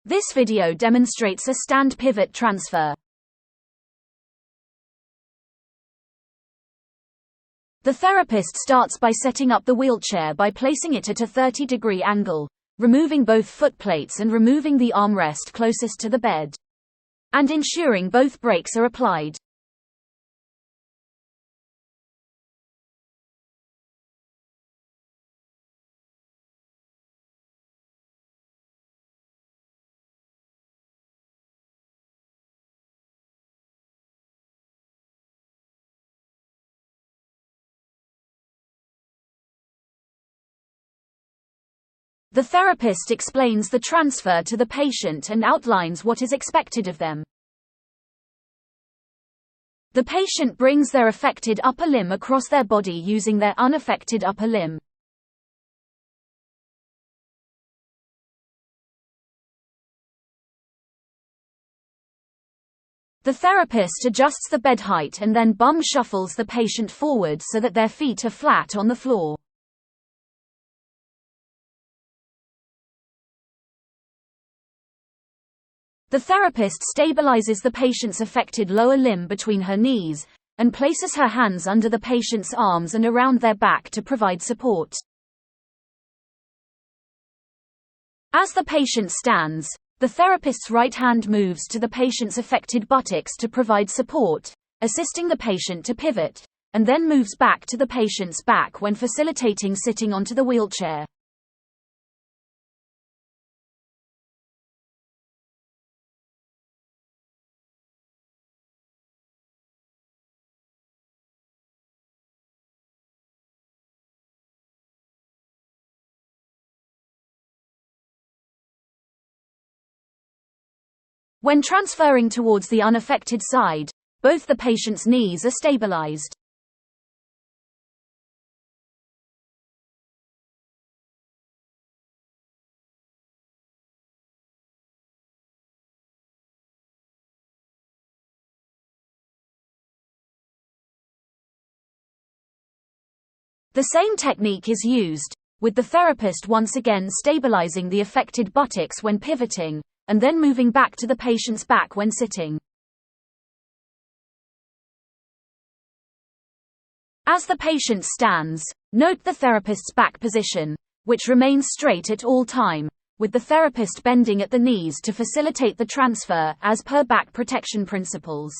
This video demonstrates a stand pivot transfer. The therapist starts by setting up the wheelchair by placing it at a 30-degree angle, removing both foot plates and removing the armrest closest to the bed, and ensuring both brakes are applied. The therapist explains the transfer to the patient and outlines what is expected of them. The patient brings their affected upper limb across their body using their unaffected upper limb. The therapist adjusts the bed height and then bum shuffles the patient forward so that their feet are flat on the floor. The therapist stabilizes the patient's affected lower limb between her knees, and places her hands under the patient's arms and around their back to provide support. As the patient stands, the therapist's right hand moves to the patient's affected buttocks to provide support, assisting the patient to pivot, and then moves back to the patient's back when facilitating sitting onto the wheelchair. When transferring towards the unaffected side, both the patient's knees are stabilized. The same technique is used, with the therapist once again stabilizing the affected buttocks when pivoting, and then moving back to the patient's back when sitting. As the patient stands, note the therapist's back position, which remains straight at all time, with the therapist bending at the knees to facilitate the transfer as per back protection principles.